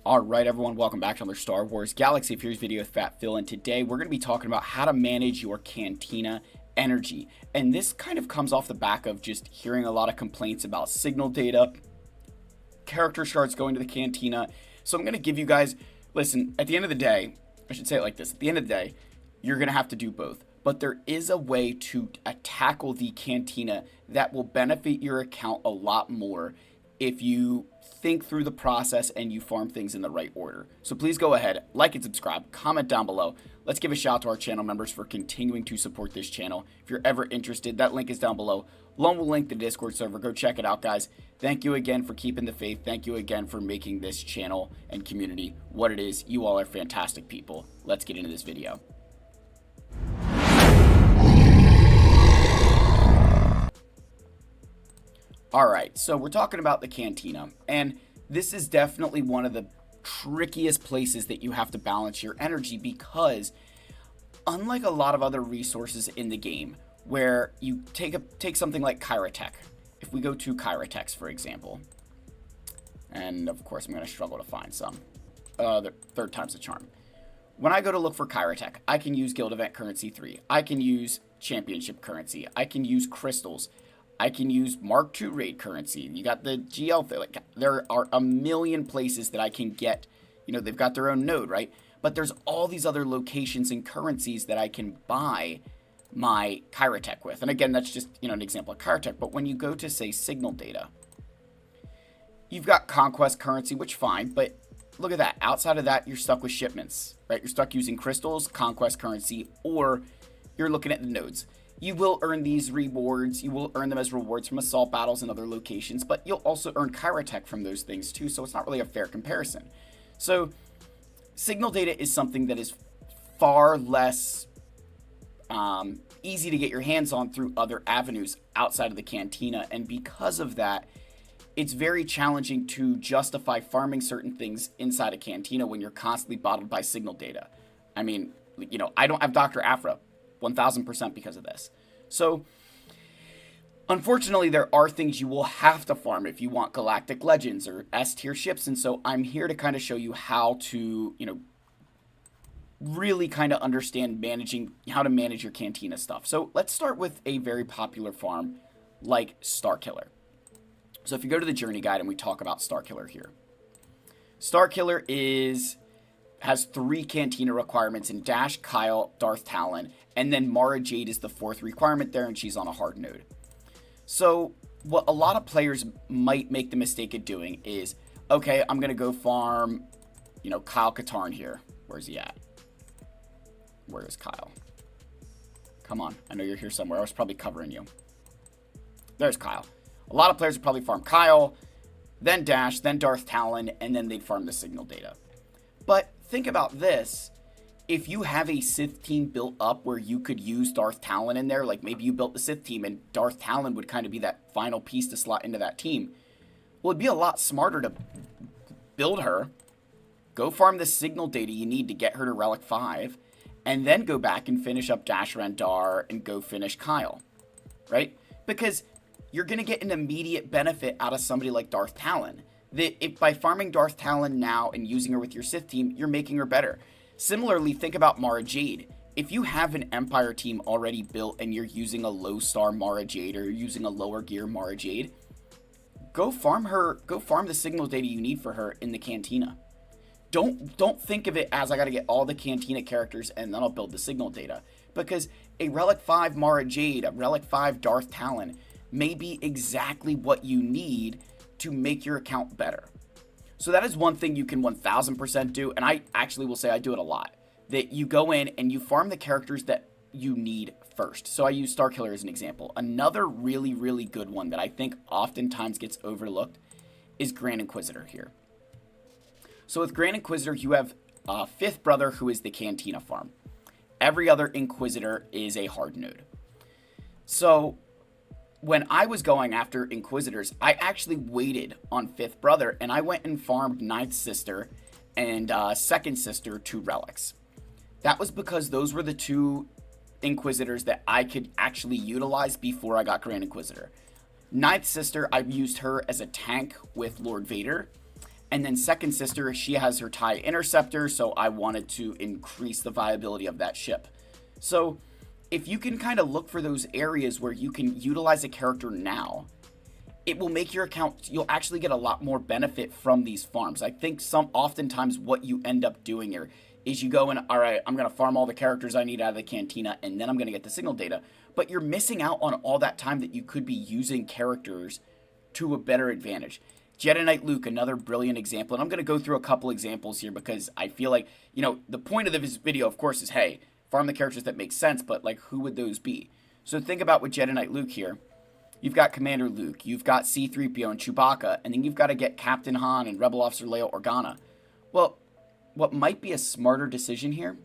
Alright everyone, welcome back to another Star Wars Galaxy of Heroes video with Fat Phil, and today we're going to be talking about how to manage your Cantina energy. And this kind of comes off the back of just hearing a lot of complaints about signal data, character shards going to the Cantina. So I'm going to give you guys, listen, at the end of the day, I should say it like this, at the end of the day, you're going to have to do both. But there is a way to tackle the Cantina that will benefit your account a lot more if you think through the process and you farm things in the right order. So please go ahead, like and subscribe, comment down below. Let's give a shout out to our channel members for continuing to support this channel. If you're ever interested, that link is down below, along with a link to the Discord server. Go check it out, guys. Thank you again for keeping the faith. Thank you again for making this channel and community what it is. You all are fantastic people. Let's get into this video. Alright, so we're talking about the Cantina, and this is definitely one of the trickiest places that you have to balance your energy, because unlike a lot of other resources in the game, where you take something like Kyrotech, if we go to Kyrotechs, for example, and of course I'm going to struggle to find some, the third time's the charm. When I go to look for Kyrotech, I can use Guild Event Currency 3, I can use Championship Currency, I can use Crystals, I can use Mark II raid currency. You got the GL thing. Like, there are a million places that I can get. You know, they've got their own node, right? But there's all these other locations and currencies that I can buy my Kyrotech with. And again, that's just, an example of Kyrotech. But when you go to, say, signal data, you've got conquest currency, which fine. But look at that. Outside of that, you're stuck with shipments, right? You're stuck using crystals, conquest currency, or you're looking at the nodes. You will earn these rewards, you will earn them as rewards from assault battles and other locations, but you'll also earn Kyrotech from those things too, so it's not really a fair comparison. So, signal data is something that is far less easy to get your hands on through other avenues outside of the Cantina, and because of that, it's very challenging to justify farming certain things inside a Cantina when you're constantly bottled by signal data. I mean, I don't have Dr. Afra 1000% because of this. So, unfortunately, there are things you will have to farm if you want Galactic Legends or S-tier ships, and so I'm here to kind of show you how to, really kind of understand how to manage your Cantina stuff. So, let's start with a very popular farm like Starkiller. So, if you go to the Journey Guide and we talk about Starkiller here. Starkiller has 3 Cantina requirements in Dash, Kyle, Darth Talon, and then Mara Jade is the 4th requirement there, and she's on a hard node. So, what a lot of players might make the mistake of doing is, okay, I'm going to go farm, Kyle Katarn here. Where's he at? Where is Kyle? Come on, I know you're here somewhere. I was probably covering you. There's Kyle. A lot of players would probably farm Kyle, then Dash, then Darth Talon, and then they'd farm the signal data. But think about this. If you have a Sith team built up where you could use Darth Talon in there, like maybe you built the Sith team and Darth Talon would kind of be that final piece to slot into that team, well, it'd be a lot smarter to build her, go farm the signal data you need to get her to Relic 5, and then go back and finish up Dash Rendar and go finish Kyle, right? Because you're going to get an immediate benefit out of somebody like Darth Talon. That if by farming Darth Talon now and using her with your Sith team, you're making her better. Similarly, think about Mara Jade. If you have an Empire team already built and you're using a low star Mara Jade or you're using a lower gear Mara Jade, go farm the signal data you need for her in the Cantina. Don't think of it as I got to get all the Cantina characters and then I'll build the signal data. Because a Relic 5 Mara Jade, a Relic 5 Darth Talon may be exactly what you need to make your account better. So that is one thing you can 1000% do, and I actually will say I do it a lot. That you go in and you farm the characters that you need first. So I use Starkiller as an example. Another really, really good one that I think oftentimes gets overlooked is Grand Inquisitor here. So with Grand Inquisitor, you have a 5th brother who is the Cantina farm. Every other Inquisitor is a hard node. So when I was going after Inquisitors, I actually waited on 5th brother, and I went and farmed 9th sister and 2nd sister to relics. That was because those were the 2 Inquisitors that I could actually utilize before I got Grand Inquisitor. 9th sister, I used her as a tank with Lord Vader, And then second sister, she has her TIE interceptor, so I wanted to increase the viability of that ship. So if you can kind of look for those areas where you can utilize a character now, it will make your account, you'll actually get a lot more benefit from these farms. I think oftentimes what you end up doing here is you go in, all right, I'm going to farm all the characters I need out of the Cantina, and then I'm going to get the signal data. But you're missing out on all that time that you could be using characters to a better advantage. Jedi Knight Luke, another brilliant example, and I'm going to go through a couple examples here because I feel like, the point of this video, of course, is, hey, farm the characters that make sense, but, like, who would those be? So think about with Jedi Knight Luke here. You've got Commander Luke, you've got C-3PO and Chewbacca, and then you've got to get Captain Han and Rebel Officer Leia Organa. Well, what might be a smarter decision here,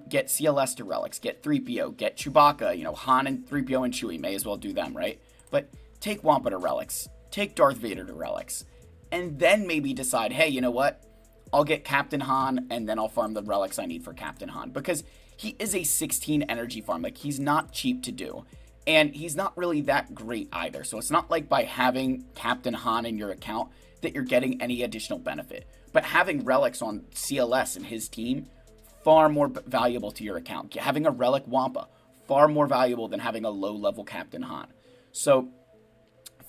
get CLS to relics, get 3PO, get Chewbacca, Han and 3PO and Chewie, may as well do them, right? But take Wampa to relics, take Darth Vader to relics, and then maybe decide, hey, you know what? I'll get Captain Han, and then I'll farm the relics I need for Captain Han, because he is a 16 energy farm. Like, he's not cheap to do, and he's not really that great either. So it's not like by having Captain Han in your account that you're getting any additional benefit. But having relics on CLS and his team, far more valuable to your account. Having a relic Wampa, far more valuable than having a low-level Captain Han. So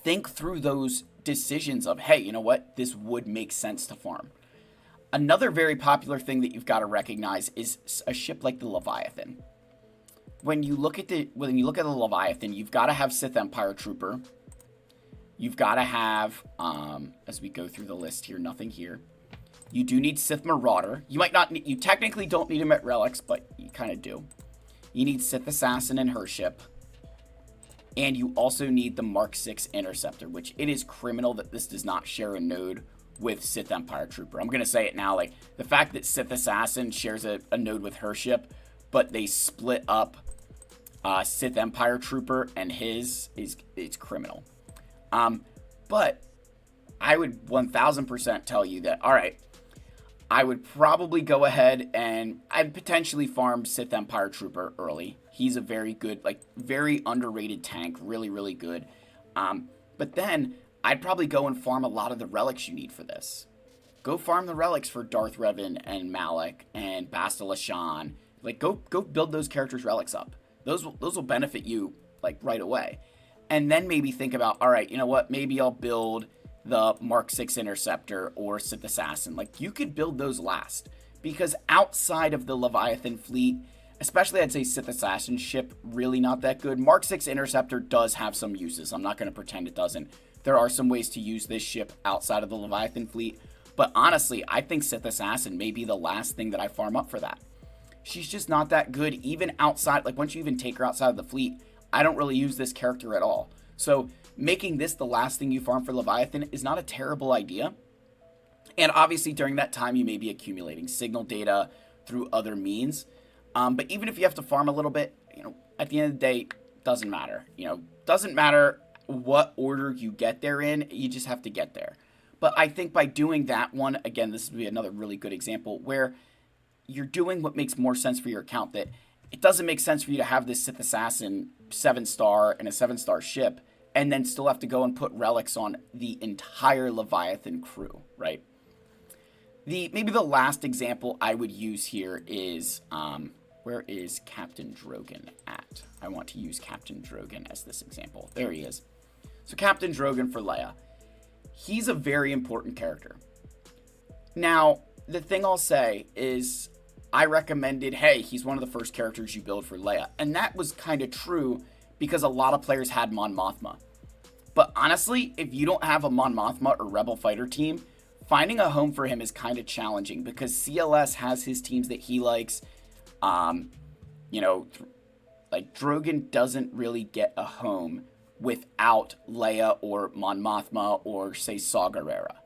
think through those decisions of, hey, you know what? This would make sense to farm. Another very popular thing that you've got to recognize is a ship like the Leviathan. When you look at the Leviathan, you've got to have Sith Empire Trooper. You've got to have, as we go through the list here, nothing here. You do need Sith Marauder. You technically don't need him at relics, but you kind of do. You need Sith Assassin and her ship. And you also need the Mark 6 Interceptor, which it is criminal that this does not share a node with Sith Empire Trooper. I'm going to say it now, like, the fact that Sith Assassin shares a node with her ship, but they split up Sith Empire Trooper and it's criminal. But I would 1000% tell you that, all right, I would probably go ahead and I'd potentially farm Sith Empire Trooper early. He's a very good, like, very underrated tank, really, really good. But then I'd probably go and farm a lot of the relics you need for this. Go farm the relics for Darth Revan and Malak and Bastila Shan. Like, go build those characters' relics up. Those will benefit you, like, right away. And then maybe think about, all right, you know what? Maybe I'll build the Mark 6 Interceptor or Sith Assassin. Like, you could build those last. Because outside of the Leviathan fleet, especially I'd say Sith Assassin ship, really not that good. Mark 6 Interceptor does have some uses. I'm not going to pretend it doesn't. There are some ways to use this ship outside of the Leviathan fleet. But honestly, I think Sith Assassin may be the last thing that I farm up for that. She's just not that good, even outside. Like, once you even take her outside of the fleet, I don't really use this character at all. So making this the last thing you farm for Leviathan is not a terrible idea. And obviously during that time, you may be accumulating signal data through other means. But even if you have to farm a little bit, at the end of the day, doesn't matter. Doesn't matter what order you get there in, you just have to get there. But I think by doing that one, again, this would be another really good example where you're doing what makes more sense for your account. That it doesn't make sense for you to have this Sith Assassin 7-star and a 7-star ship and then still have to go and put relics on the entire Leviathan crew, right? Maybe the last example I would use here is, where is Captain Drogon at? I want to use Captain Drogon as this example. There he is. So Captain Drogon for Leia. He's a very important character. Now, the thing I'll say is I recommended, hey, he's one of the first characters you build for Leia. And that was kind of true because a lot of players had Mon Mothma. But honestly, if you don't have a Mon Mothma or Rebel Fighter team, finding a home for him is kind of challenging because CLS has his teams that he likes. Like Drogon doesn't really get a home without Leia or Mon Mothma or, say, Saw Gerrera.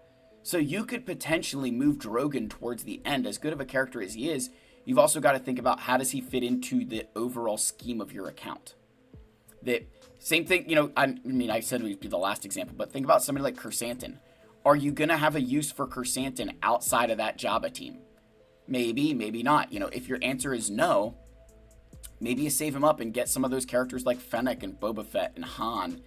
So you could potentially move Drogon towards the end. As good of a character as he is, you've also got to think about how does he fit into the overall scheme of your account. The same thing, I said it would be the last example, but think about somebody like Chrysanthemum. Are you going to have a use for Chrysanthemum outside of that Jabba team? Maybe, maybe not. If your answer is no, maybe you save him up and get some of those characters like Fennec and Boba Fett and Han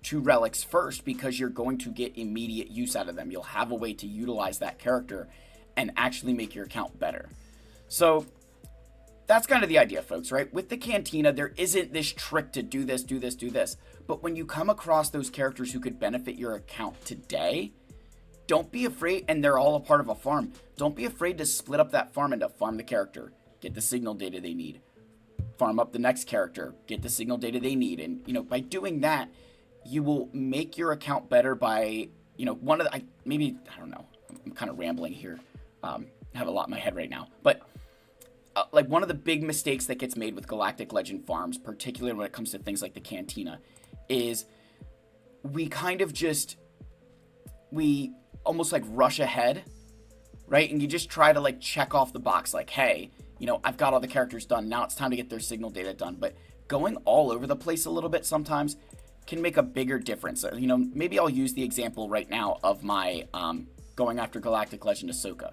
2 relics first because you're going to get immediate use out of them. You'll have a way to utilize that character and actually make your account better. So that's kind of the idea, folks, right? With the Cantina, there isn't this trick to do this, do this, do this. But when you come across those characters who could benefit your account today, don't be afraid, and they're all a part of a farm. Don't be afraid to split up that farm into farm the character, get the signal data they need, farm up the next character, get the signal data they need. And, by doing that, you will make your account better by, one of the, I don't know, I'm kind of rambling here. I have a lot in my head right now. But, one of the big mistakes that gets made with Galactic Legend farms, particularly when it comes to things like the Cantina, is we kind of we almost rush ahead, right? And you just try to check off the box, hey, I've got all the characters done. Now it's time to get their signal data done. But going all over the place a little bit sometimes can make a bigger difference. Maybe I'll use the example right now of my going after Galactic Legend Ahsoka.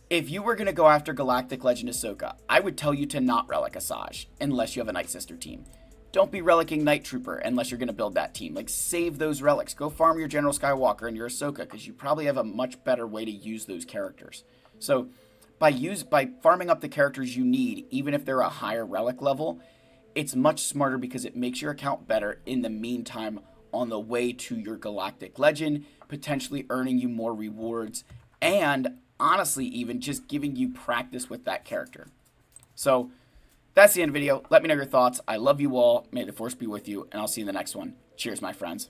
If you were going to go after Galactic Legend Ahsoka, I would tell you to not relic Asajj unless you have a Night Sister team. Don't be relicking Night Trooper unless you're going to build that team. Save those relics. Go farm your General Skywalker and your Ahsoka because you probably have a much better way to use those characters. So by farming up the characters you need, even if they're a higher relic level, it's much smarter because it makes your account better in the meantime on the way to your Galactic Legend, potentially earning you more rewards, and honestly even just giving you practice with that character. So that's the end of the video. Let me know your thoughts. I love you all. May the Force be with you, and I'll see you in the next one. Cheers, my friends.